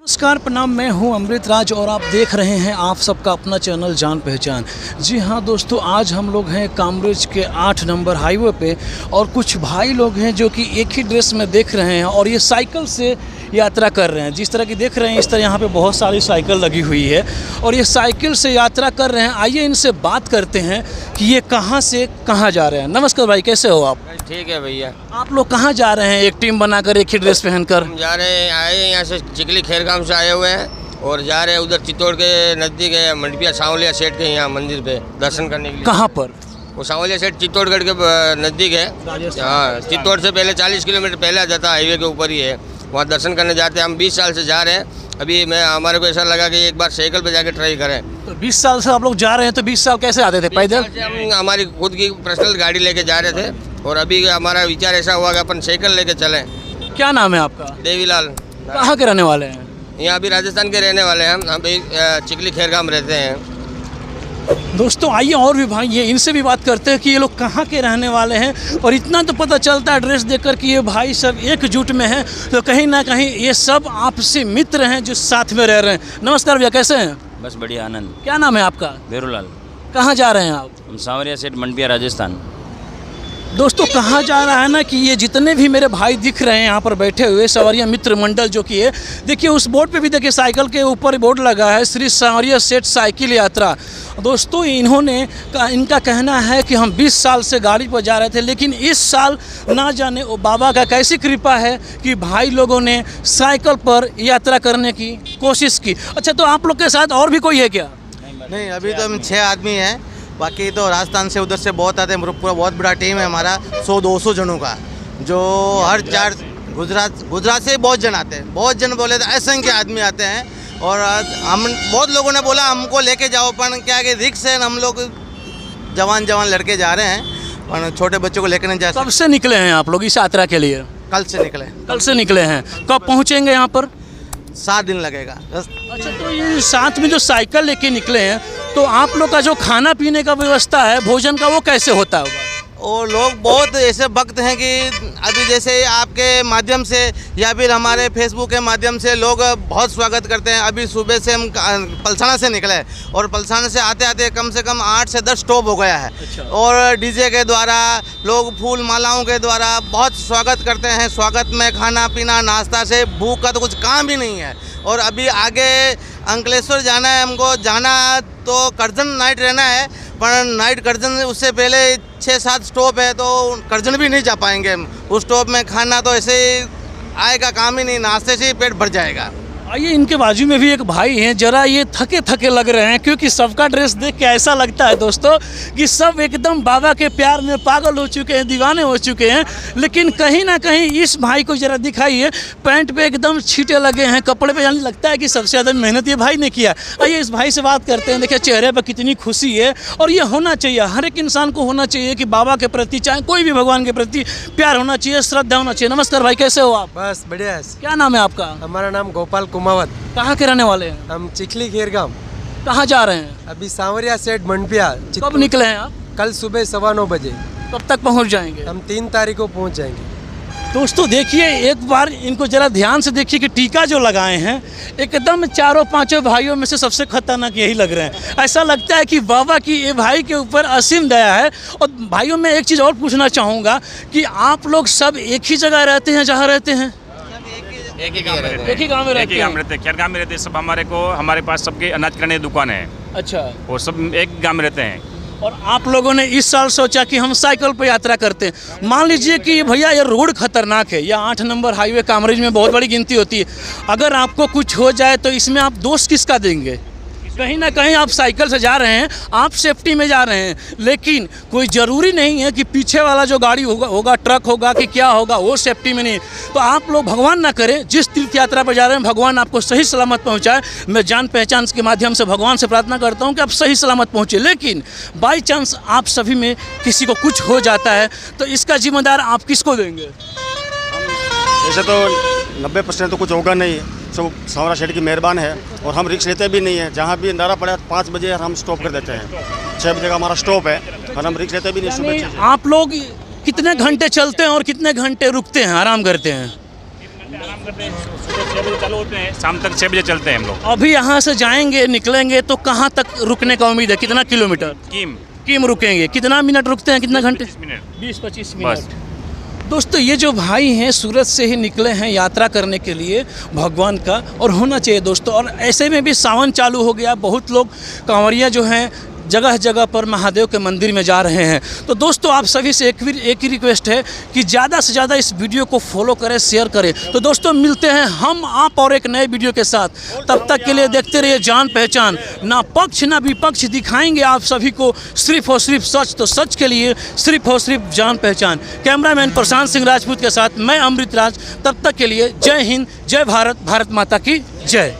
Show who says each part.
Speaker 1: नमस्कार प्रणाम, मैं हूं अमृत राज और आप देख रहे हैं आप सबका अपना चैनल जान पहचान। जी हां दोस्तों, आज हम लोग हैं कामरेज के 8 नंबर हाईवे पे और कुछ भाई लोग हैं जो कि एक ही ड्रेस में देख रहे हैं और ये साइकिल से यात्रा कर रहे हैं। जिस तरह की देख रहे हैं इस तरह यहाँ पे बहुत सारी साइकिल लगी हुई है और ये साइकिल से यात्रा कर रहे हैं। आइए इनसे बात करते हैं कि ये कहाँ से कहाँ जा रहे हैं। नमस्कार भाई, कैसे हो आप?
Speaker 2: ठीक है भैया।
Speaker 1: आप लोग कहाँ जा रहे हैं एक टीम बनाकर एक ही ड्रेस पहनकर?
Speaker 2: हम जा रहे हैं, आए यहाँ से चिकली खेरगाम से आए हुए हैं और जा रहे हैं उधर चित्तौड़ के नज़दीक है मंडपिया सांवलिया सेठ के यहाँ मंदिर पे दर्शन करने के लिए।
Speaker 1: कहाँ पर?
Speaker 2: वो सांवलिया सेठ चित्तौड़गढ़ के नज़दीक है। हाँ, चित्तौड़ से पहले 40 किलोमीटर पहले आ जाता, हाईवे के ऊपर ही है। वहाँ दर्शन करने जाते हैं। हम 20 साल से जा रहे हैं। अभी हमारे को ऐसा लगा कि एक बार साइकिल पे जाके ट्राई करें।
Speaker 1: तो 20 साल से आप लोग जा रहे हैं, तो 20 साल कैसे आते थे? पैदल?
Speaker 2: हम हमारी खुद की पर्सनल गाड़ी लेके जा रहे थे और अभी हमारा विचार ऐसा हुआ कि अपन साइकिल लेके चलें।
Speaker 1: क्या नाम है आपका?
Speaker 2: देवीलाल।
Speaker 1: कहाँ के रहने वाले हैं?
Speaker 2: यहाँ अभी राजस्थान के रहने वाले हैं हम भी चिकली खेरगाम रहते हैं।
Speaker 1: दोस्तों आइए और भी भाई ये इनसे भी बात करते हैं कि ये लोग कहाँ के रहने वाले हैं। और इतना तो पता चलता है ड्रेस देखकर कि ये भाई सब एकजुट में हैं, तो कहीं ना कहीं ये सब आपसी मित्र हैं जो साथ में रह रहे हैं। नमस्कार भैया, कैसे हैं?
Speaker 3: बस बढ़िया, आनंद।
Speaker 1: क्या नाम है आपका?
Speaker 3: बेरूलाल।
Speaker 1: कहाँ जा रहे हैं आप?
Speaker 3: हम सांवरिया सेठ मंडपिया राजस्थान।
Speaker 1: दोस्तों कहाँ जा रहा है ना कि ये जितने भी मेरे भाई दिख रहे हैं यहाँ पर बैठे हुए सांवरिया मित्र मंडल जो कि है, देखिए उस बोर्ड पे भी देखिए साइकिल के ऊपर बोर्ड लगा है श्री सांवरिया सेठ साइकिल यात्रा। दोस्तों इनका कहना है कि हम 20 साल से गाड़ी पर जा रहे थे, लेकिन इस साल ना जाने वो बाबा का कैसी कृपा है कि भाई लोगों ने साइकिल पर यात्रा करने की कोशिश की। अच्छा, तो आप लोग के साथ और भी कोई है क्या?
Speaker 4: नहीं, अभी तो हम 6 आदमी हैं। बाकी तो राजस्थान से उधर से बहुत आते हैं। पूरा बहुत बड़ा टीम है हमारा, 100-200 जनों का, जो हर 4 गुजरात से बहुत जन आते हैं। बहुत जन बोले तो असंख्य आदमी आते हैं और हम बहुत लोगों ने बोला हमको लेके जाओ, पर क्या कि रिक्स है, हम लोग जवान लड़के जा रहे हैं और छोटे बच्चों को लेकर नहीं जा सकते।
Speaker 1: कब से निकले हैं आप लोग इस यात्रा के लिए?
Speaker 4: कल से निकले।
Speaker 1: कल से निकले हैं, कब पहुँचेंगे यहाँ पर?
Speaker 4: 7 दिन लगेगा।
Speaker 1: अच्छा, तो ये साथ में जो साइकिल लेके निकले हैं, तो आप लोग का जो खाना पीने का व्यवस्था है, भोजन का, वो कैसे होता होगा?
Speaker 4: और लोग बहुत ऐसे भक्त हैं कि अभी जैसे आपके माध्यम से या फिर हमारे फेसबुक के माध्यम से लोग बहुत स्वागत करते हैं। अभी सुबह से हम पलसाना से निकले और पलसाना से आते आते कम से कम 8 से 10 स्टॉप हो गया है।
Speaker 1: अच्छा।
Speaker 4: और डीजे के द्वारा लोग फूल मालाओं के द्वारा बहुत स्वागत करते हैं। स्वागत में खाना पीना नाश्ता से भूख का तो कुछ काम ही नहीं है। और अभी आगे अंकलेश्वर जाना है हमको, जाना तो करजन नाइट रहना है, पर नाइट करजन उससे पहले 6-7 स्टॉप है, तो करजन भी नहीं जा पाएंगे हम। उस स्टॉप में खाना तो ऐसे आएगा काम ही नहीं, नाश्ते से ही पेट भर जाएगा।
Speaker 1: आइए इनके बाजू में भी एक भाई हैं, जरा ये थके थके लग रहे हैं क्योंकि सबका ड्रेस देख के ऐसा लगता है दोस्तों कि सब एकदम बाबा के प्यार में पागल हो चुके हैं, दीवाने हो चुके हैं। लेकिन कहीं ना कहीं इस भाई को जरा दिखाइए, पैंट पे एकदम छींटे लगे हैं, कपड़े पे जाने लगता है कि सबसे ज़्यादा मेहनत ये भाई ने किया। आइए इस भाई से बात करते हैं। देखिए चेहरे पर कितनी खुशी है और ये होना चाहिए, हर एक इंसान को होना चाहिए कि बाबा के प्रति, चाहे कोई भी भगवान के प्रति प्यार होना चाहिए, श्रद्धा होना चाहिए। नमस्कार भाई, कैसे हो आप?
Speaker 5: बस बढ़िया है।
Speaker 1: क्या नाम है आपका?
Speaker 5: हमारा नाम गोपाल कुमावत।
Speaker 1: कहाँ के रहने वाले हैं?
Speaker 5: हम चिखली खेरगाम।
Speaker 1: कहाँ जा रहे हैं?
Speaker 5: अभी सांवरिया सेठ मंडपिया।
Speaker 1: कब निकले हैं आप?
Speaker 5: कल सुबह 9:15 बजे।
Speaker 1: कब तक पहुँच जाएंगे?
Speaker 5: हम 3 तारीख को पहुंच जाएंगे।
Speaker 1: दोस्तों देखिए एक बार इनको जरा ध्यान से देखिए कि टीका जो लगाए हैं एकदम 4-5 भाइयों में से सबसे खतरनाक यही लग रहे हैं। ऐसा लगता है कि बाबा की ये भाई के ऊपर असीम दया है। और भाइयों में एक चीज़ और पूछना चाहूँगा कि आप लोग सब एक ही जगह रहते हैं जहाँ रहते हैं?
Speaker 2: एक ही गाँव में रहते हैं।
Speaker 1: एक ही गाँव में रहते हैं?
Speaker 6: खेरगाम में रहते हैं सब। हमारे पास सबके अनाज किराने की दुकान है।
Speaker 1: अच्छा।
Speaker 6: और सब एक गाँव में रहते हैं।
Speaker 1: और आप लोगों ने इस साल सोचा कि हम साइकिल पर यात्रा करते हैं। मान लीजिए कि भैया ये रोड खतरनाक है, यह 8 नंबर हाईवे कामरेज में बहुत बड़ी गिनती होती है। अगर आपको कुछ हो जाए तो इसमें आप दोष किसका देंगे? कहीं ना कहीं आप साइकिल से जा रहे हैं, आप सेफ्टी में जा रहे हैं, लेकिन कोई ज़रूरी नहीं है कि पीछे वाला जो गाड़ी होगा ट्रक होगा कि क्या होगा वो सेफ्टी में नहीं। तो आप लोग भगवान ना करें, जिस तीर्थ यात्रा पर जा रहे हैं भगवान आपको सही सलामत पहुंचाए। मैं जान पहचान के माध्यम से भगवान से प्रार्थना करता हूं कि आप सही सलामत पहुंचे। लेकिन बाई चांस आप सभी में किसी को कुछ हो जाता है तो इसका जिम्मेदार आप किसको देंगे?
Speaker 7: ऐसे तो 90% तो कुछ होगा नहीं, सब सांवरा सेठ की मेहरबान है। और हम रिक्स लेते भी नहीं है, जहाँ भी नारा पड़ा 5 बजे हम स्टॉप कर देते हैं। 6 बजे का हमारा स्टॉप है और हम रिक्स लेते भी नहीं सुबह।
Speaker 1: आप लोग कितने घंटे चलते हैं और कितने घंटे रुकते हैं, आराम करते हैं?
Speaker 6: आराम करते हैं, सुबह 6 बजे चालू होते हैं, शाम तक 6 बजे चलते हैं हम लोग।
Speaker 1: अभी यहाँ से जाएंगे निकलेंगे तो कहाँ तक रुकने का उम्मीद है, कितना किलोमीटर
Speaker 6: कीम
Speaker 1: रुकेंगे, कितना मिनट रुकते हैं, कितना घंटे?
Speaker 6: 20 मिनट
Speaker 1: 20-25
Speaker 6: बस।
Speaker 1: मिनट। दोस्तों ये जो भाई हैं सूरत से ही निकले हैं यात्रा करने के लिए भगवान का, और होना चाहिए दोस्तों। और ऐसे में भी सावन चालू हो गया, बहुत लोग कांवरिया जो हैं जगह जगह पर महादेव के मंदिर में जा रहे हैं। तो दोस्तों आप सभी से एक ही रिक्वेस्ट है कि ज़्यादा से ज़्यादा इस वीडियो को फॉलो करें, शेयर करें। तो दोस्तों मिलते हैं हम आप और एक नए वीडियो के साथ, तब तक के लिए देखते रहिए जान पहचान। ना पक्ष ना विपक्ष, दिखाएंगे आप सभी को सिर्फ और सिर्फ सच, तो सच के लिए सिर्फ और सिर्फ जान पहचान। कैमरामैन प्रशांत सिंह राजपूत के साथ मैं अमृत राज, तब तक के लिए जय हिंद, जय भारत, भारत माता की जय।